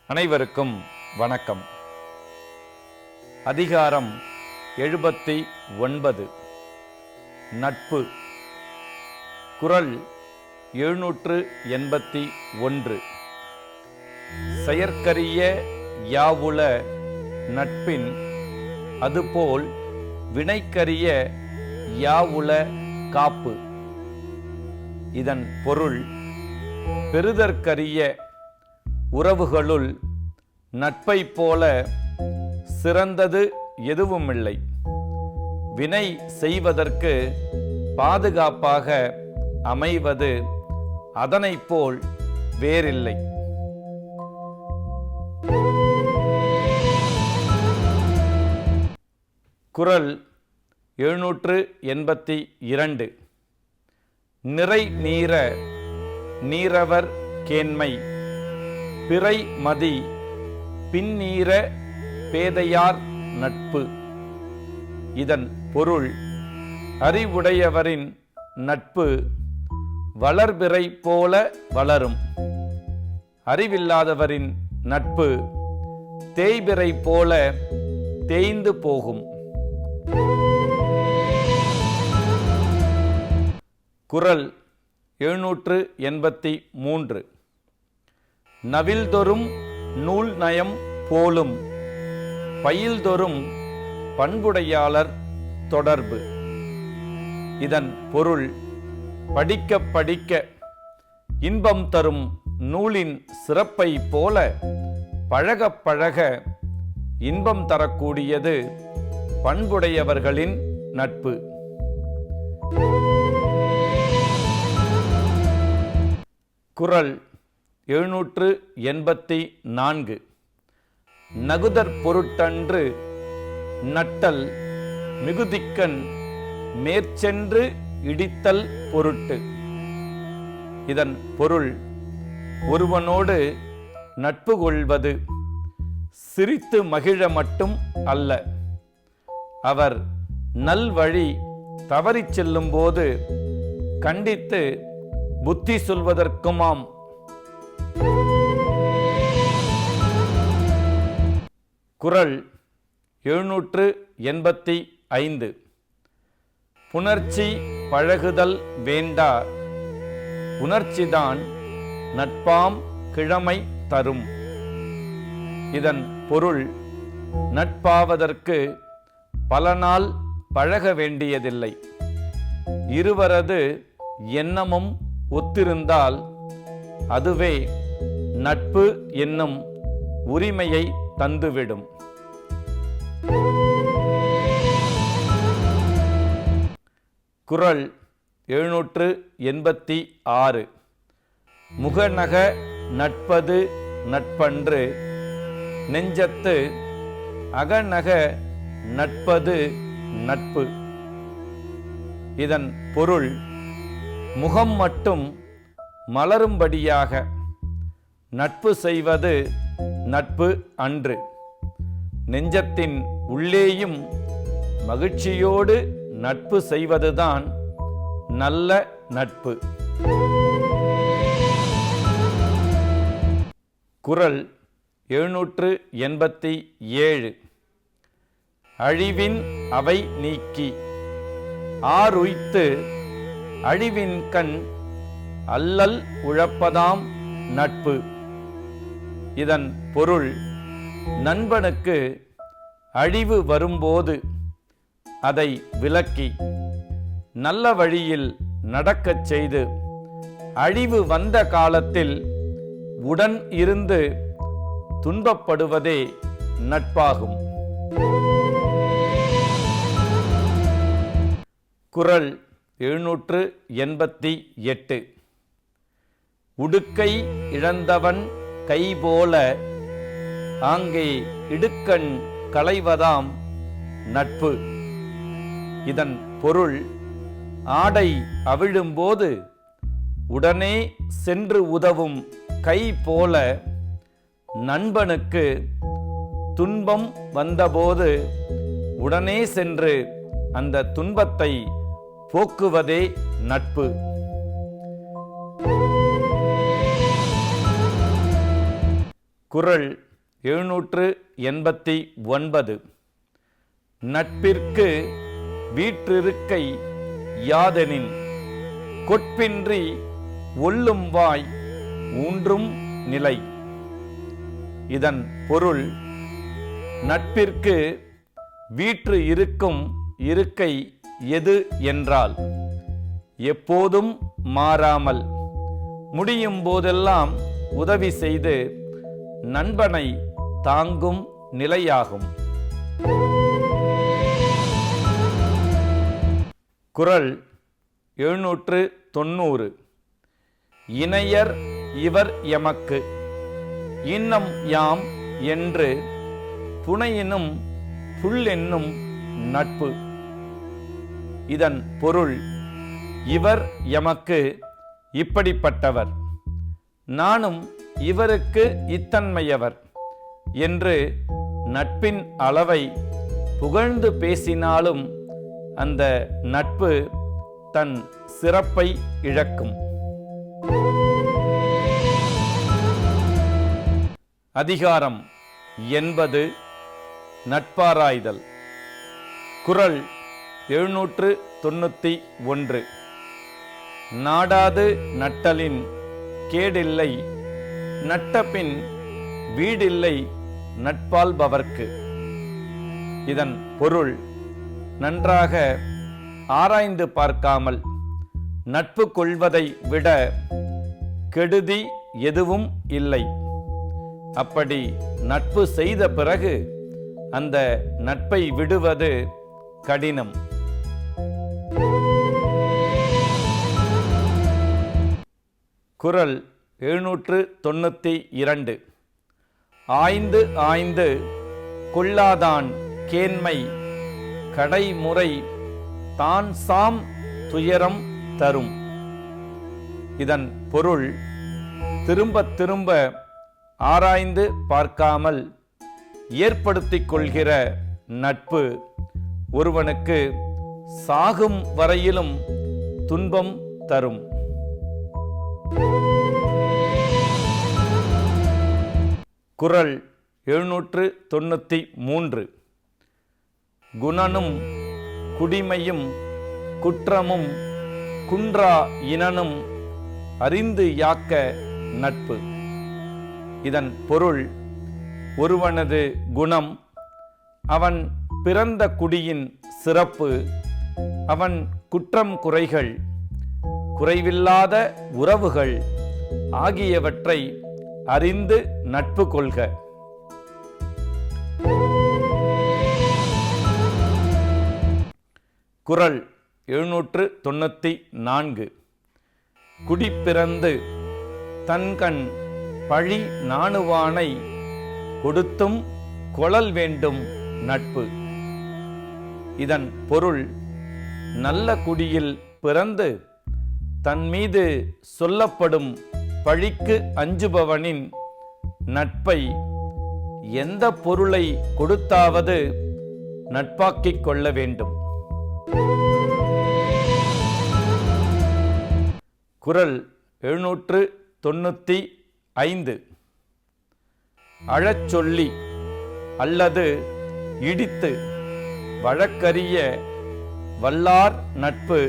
அனைவருக்கும் வணக்கம். அதிகாரம் 79 நட்பு. குறள் 781. செயற்கரிய யாவுள நட்பின் அதுபோல் வினைக்கரிய யாவுள காப்பு. இதன் பொருள், பெறுதற்கரிய உறவுகளுள் நட்பை போல சிறந்தது எதுவுமில்லை. வினை செய்வதற்கு பாதுகாப்பாக அமைவது அதனைப் போல் வேறில்லை. குறள் 782. நிறை நீர நீரவர் கேண்மை பிறை மதி பின்னீர பேதையார் நட்பு. இதன் பொருள், அறிவுடையவரின் நட்பு வளர்பிறை போல வளரும். அறிவில்லாதவரின் நட்பு தேய்பிறை போல தேய்ந்து போகும். குறள் 783. நவில்தொறும் நூல் நயம் போலும் பயில்தொறும் பண்புடையாளர் தொடர்பு. இதன் பொருள், படிக்க படிக்க இன்பம் தரும் நூலின் சிறப்பை போல பழக பழக இன்பம் தரக்கூடியது பண்புடையவர்களின் நட்பு. குறள் 784. நகுதற் பொருட்டன்று நட்டல் மிகுதிக்கண் மேற்சென்று இடித்தல் பொருட்டு. இதன் பொருள், ஒருவனோடு நட்பு கொள்வது சிரித்து மகிழ மட்டும் அல்ல, அவர் நல்வழி தவறிச் செல்லும் போது கண்டித்து புத்தி சொல்வதற்குமாம். குறள் 785. புணர்ச்சி பழகுதல் வேண்டா உணர்ச்சிதான் நட்பாம் கிழமை தரும். இதன் பொருள், நட்பாவதற்கு பல நாள் பழக வேண்டியதில்லை. இருவரது எண்ணமும் ஒத்திருந்தால் அதுவே நட்பு என்னும் உரிமையை தந்துவிடும். குறள் 786. முகநக நட்பது நட்பன்று நெஞ்சத்து அகநக நட்பது நட்பு. இதன் பொருள், முகம் மட்டும் மலரும்படியாக நட்பு செய்வது நட்பு அன்று. நெஞ்சத்தின் உள்ளேயும் மகிழ்ச்சியோடு நட்பு செய்வதுதான் நல்ல நட்பு. குறள் 787. அழிவின் அவை நீக்கி ஆருய்த்து அழிவின் கண் அல்லல் உழப்பதாம் நட்பு. இதன் பொருள், நண்பனுக்கு அழிவு வரும்போது அதை விலக்கி நல்ல வழியில் நடக்கச் செய்து அழிவு வந்த காலத்தில் உடன் இருந்து துன்பப்படுவதே நட்பாகும். குறள் 788. உடுக்கை இழந்தவன் கைபோல ஆங்கே இடுக்கண் களைவதாம் நட்பு. இதன் பொருள், ஆடை அவிழும்போது உடனே சென்று உதவும் கை போல நண்பனுக்கு துன்பம் வந்தபோது உடனே சென்று அந்த துன்பத்தை போக்குவதே நட்பு. குறள் 789. நட்பிற்கு வீற்றிருக்கை யாதெனின் கொட்பின்றி ஒல்லும் வாய் ஊன்றும் நிலை. இதன் பொருள், நட்பிற்கு வீற்று இருக்கும் இருக்கை எது என்றால், எப்போதும் மாறாமல் முடியும் போதெல்லாம் உதவி செய்து நண்பனை தாங்கும் நிலையாகும். குறள் 790. இணையர் இவர் எமக்கு இன்னம் யாம் என்று புனையினும் புல்லென்னும் நட்பு. இதன் பொருள், இவர் எமக்கு இப்படிப்பட்டவர், நானும் இவருக்கு இத்தன்மையவர் என்று நட்பின் அளவை புகழ்ந்து பேசினாலும் அந்த நட்பு தன் சிறப்பை இழக்கும். அதிகாரம் 80. நட்பாராய்தல். குறள் 791. நாடாது நட்டலின் கேடில்லை நட்டபின் வீடில்லை நட்பால்பவர்க்கு. இதன் பொருள், நன்றாக ஆராய்ந்து பார்க்காமல் நட்பு கொள்வதை விட கெடுதி எதுவும் இல்லை. அப்படி நட்பு செய்த பிறகு அந்த நட்பை விடுவது கடினம். குறள் 792. ஆய்ந்து ஆய்ந்து கொள்ளாதான் கேண்மை கடைமுறை தான் சாம் துயரம் தரும். இதன் பொருள், திரும்ப திரும்ப ஆராய்ந்து பார்க்காமல் ஏற்படுத்திக் கொள்கிற நட்பு ஒருவனுக்கு சாகும் வரையிலும் துன்பம் தரும். குறள் 793. குணனும் குடிமையும் குற்றமும் குன்றா இனனும் அறிந்து யாக்க நட்பு. இதன் பொருள், ஒருவனது குணம், அவன் பிறந்த குடியின் சிறப்பு, அவன் குற்றம் குறைகள், குறைவில்லாத உறவுகள் ஆகியவற்றை அறிந்து நட்பு கொள்க. குறள் 794. குடிப்பிறந்து தன்கண் பழி நாணுவானை கொடுத்தும் கொளல் வேண்டும் நட்பு. இதன் பொருள், நல்ல குடியில் பிறந்து தன் மீது சொல்லப்படும் பழிக்கு அஞ்சுபவனின் நட்பை எந்த பொருளை கொடுத்தாவது நட்பாக்கிக் கொள்ள வேண்டும். குறள் 795. அழச் சொல்லி அல்லது இடித்து வழக்கறிய வல்லார் நட்பு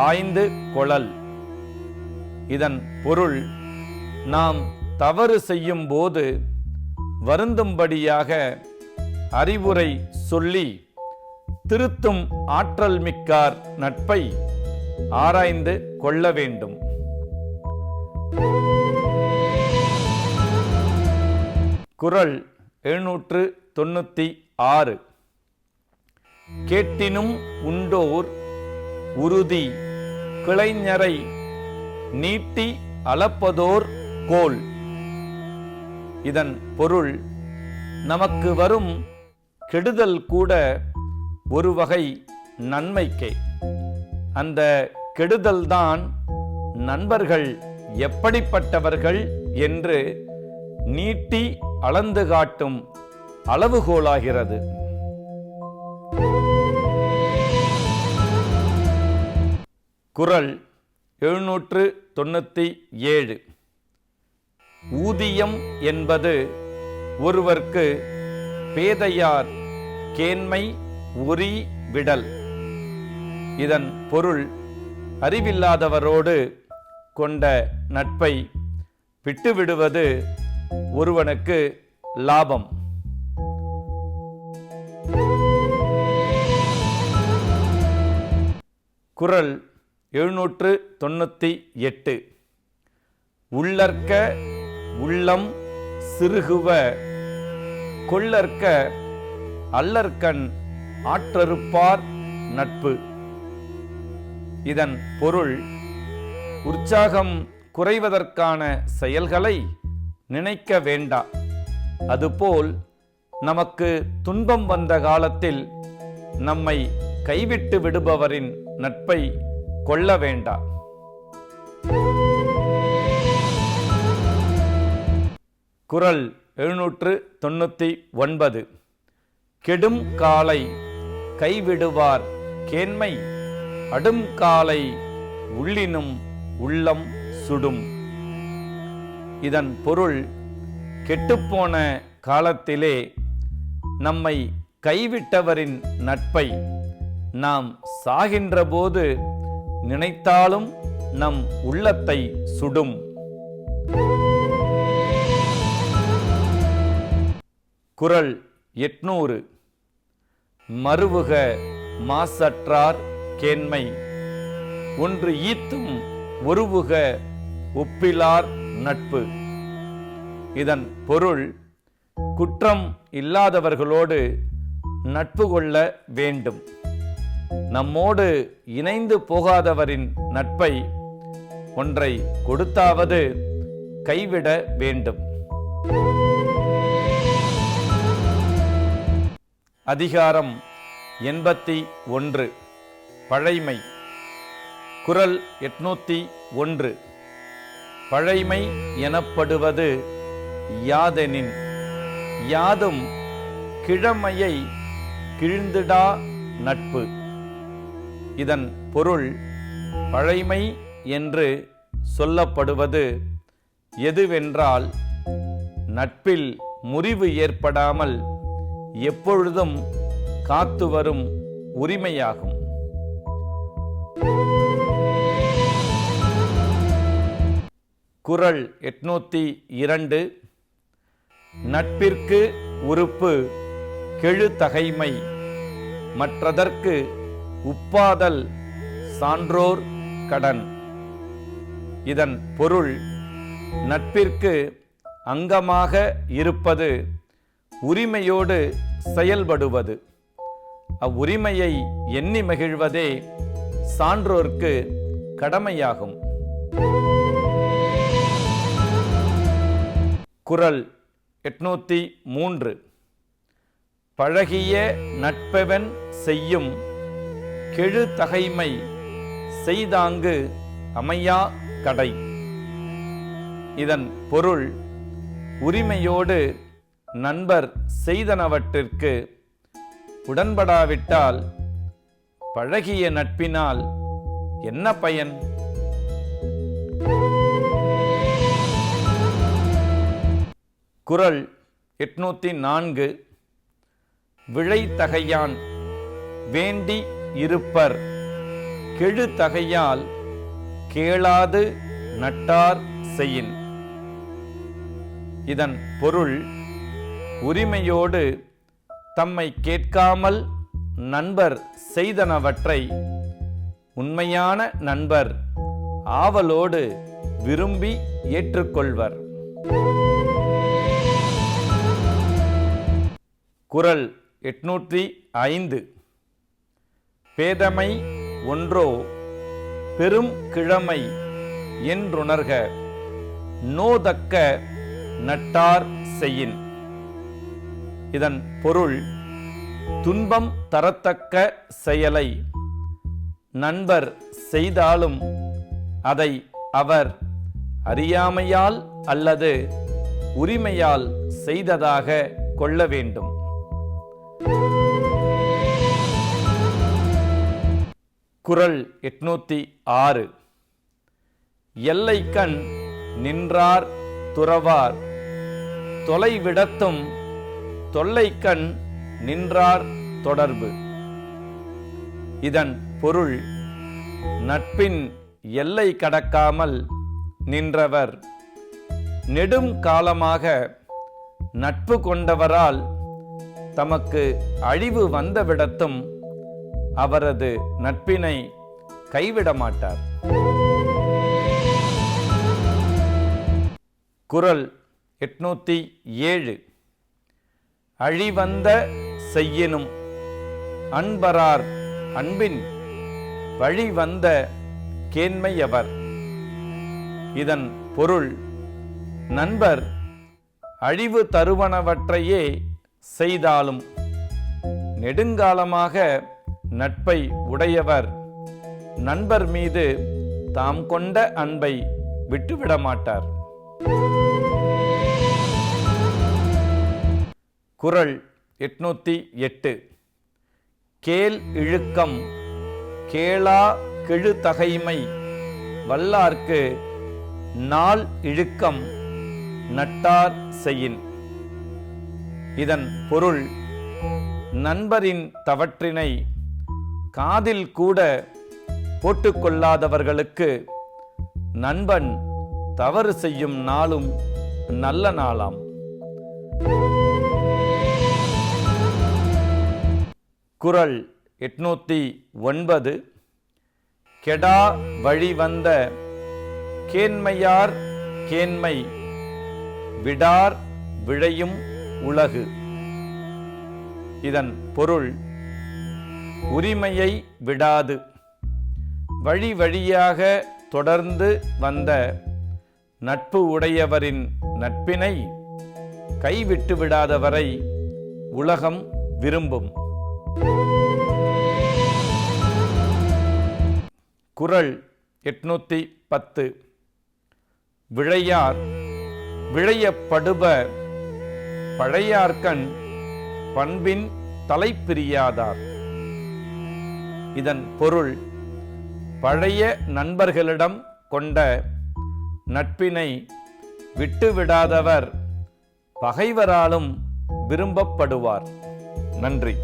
ஆய்ந்து கொளல். இதன் பொருள், நாம் தவறு செய்யும் போது வருந்தும்படியாக அறிவுரை சொல்லி திருத்தும் ஆற்றல் மிக்கார் நட்பை ஆராய்ந்து கொள்ள வேண்டும். குறள் 796. கேட்டினும் உண்டோர் உறுதி கிளைஞரை நீட்டி அளப்பதோர் கோல். இதன் பொருள், நமக்கு வரும் கெடுதல் கூட ஒரு வகை நன்மைக்கே. அந்த கெடுதல்தான் நண்பர்கள் எப்படிப்பட்டவர்கள் என்று நீட்டி அளந்து காட்டும் அளவுகோலாகிறது. குறள் 797. ஊதியம் என்பது ஒருவர்க்கு பேதையார் கேண்மை உரி விடல். இதன் பொருள் அறிவில்லாதவரோடு கொண்ட நட்பை விட்டுவிடுவது ஒருவனுக்கு லாபம். குறள் 798. உள்ளற்க உள்ளம் சிறுகுவ கொள்ளற்க அல்லற்கண் ஆற்றறுப்பார் நட்பு. இதன் பொருள் உற்சாகம் குறைவதற்கான செயல்களை நினைக்க வேண்டா. அதுபோல் நமக்கு துன்பம் வந்த காலத்தில் நம்மை கைவிட்டு விடுபவரின் நட்பை கொள்ள வேண்டா. குறள் 799. கெடும் காலை கைவிடுவார் கேண்மை அடும் காலை உள்ளினும் உள்ளம் சுடும். இதன் பொருள் கெட்டுப்போன காலத்திலே நம்மை கைவிட்டவரின் நட்பை நாம் சாகின்ற போது நினைத்தாலும் நம் உள்ளத்தை சுடும். குறள் 800. மருவுக மாசற்றார் கேண்மை ஒன்று ஈத்தும் ஒருவுக ஒப்பிலார் நட்பு. இதன் பொருள் குற்றம் இல்லாதவர்களோடு நட்பு கொள்ள வேண்டும். நம்மோடு இணைந்து போகாதவரின் நட்பை ஒன்றை கொடுத்தாவது கைவிட வேண்டும். அதிகாரம் 81. பழைமை. குறள் 801. பழைமை எனப்படுவது யாதெனின் யாதும் கிழமையை கிழிந்திடா நட்பு. இதன் பொருள் பழைமை என்று சொல்லப்படுவது எதுவென்றால் நட்பில் முறிவு ஏற்படாமல் எப்பொழுதும் காத்து வரும் உரிமையாகும். குறள் 802. நட்பிற்கு உறுப்பு கெழு தகைமை மற்றதற்கு உப்பாதல் சான்றோர் கடன். இதன் பொருள் நட்பிற்கு அங்கமாக இருப்பது உரிமையோடு செயல்படுவது. அவ்வுரிமையை எண்ணி மகிழ்வதே சான்றோர்க்கு கடமையாகும். குறள் 803. பழகிய நட்பெவன் செய்யும் கெழு தகைமை செய்தாங்கு அமையா கடை. இதன் பொருள் உரிமையோடு நண்பர் செய்தனவற்றிற்கு உடன்படாவிட்டால் பழகிய நட்பினால் என்ன பயன்? குறள் 804. விழைத்தகையான் வேண்டி இருப்பர் கெழு தகையால் கேளாது நட்டார் செய்யின். இதன் பொருள் உரிமையோடு தம்மை கேட்காமல் நண்பர் செய்தனவற்றை உண்மையான நண்பர் ஆவலோடு விரும்பி ஏற்றுக்கொள்வர். குறள் 805. பேதமை ஒன்றோ பெரும் கிழமை என்றுணர்க நோதக்க நட்டார் செய்யின். இதன் பொருள் துன்பம் தரத்தக்க செயலை நண்பர் செய்தாலும் அதை அவர் அறியாமையால் அல்லது உரிமையால் செய்ததாக கொள்ள வேண்டும். குறள் 806. எல்லைக்கண் நின்றார் துறவார் தொலைவிடத்தும் தொல்லைக்கண் நின்றார் தொடர்பு. இதன் பொருள் நட்பின் எல்லை கடக்காமல் நின்றவர் நெடும் காலமாக நட்பு கொண்டவரால் தமக்கு அழிவு வந்தவிடத்தும் அவரது நட்பினை கைவிட மாட்டார். குறள் 807. அழிவந்த செய்யினும் அன்பரார் அன்பின் வழிவந்த கேண்மையவர். இதன் பொருள் நண்பர் அழிவு தருவனவற்றையே செய்தாலும் நெடுங்காலமாக நட்பை உடையவர் நண்பர் மீது தாம் கொண்ட அன்பை விட்டுவிட மாட்டார். குறள் 808. கேள் இழுக்கம் கேளா கெழுதகைமை வல்லார்க்கு நாள் இழுக்கம் நட்டார் செய்யின். இதன் பொருள் நண்பரின் தவற்றினை காதில் கூட போட்டுக்கொள்ளாதவர்களுக்கு நண்பன் தவறு செய்யும் நாளும் நல்ல நாளாம். குறள் 809. கெடா வழி வந்த கேண்மையார் கேண்மை விடார் விழையும் உலகு. இதன் பொருள் உரிமையை விடாது வழி வழியாக தொடர்ந்து வந்த நட்பு உடையவரின் நட்பினை கைவிட்டு விடாதவரை உலகம் விரும்பும். குறள் 810. விழையார் விழையப்படுப பழையார்கண் பண்பின் தலைப்பிரியாதார். இதன் பொருள் பழைய நண்பர்களிடம் கொண்ட நட்பினை விட்டுவிடாதவர் பகைவராலும் விரும்பப்படுவார். நன்றி.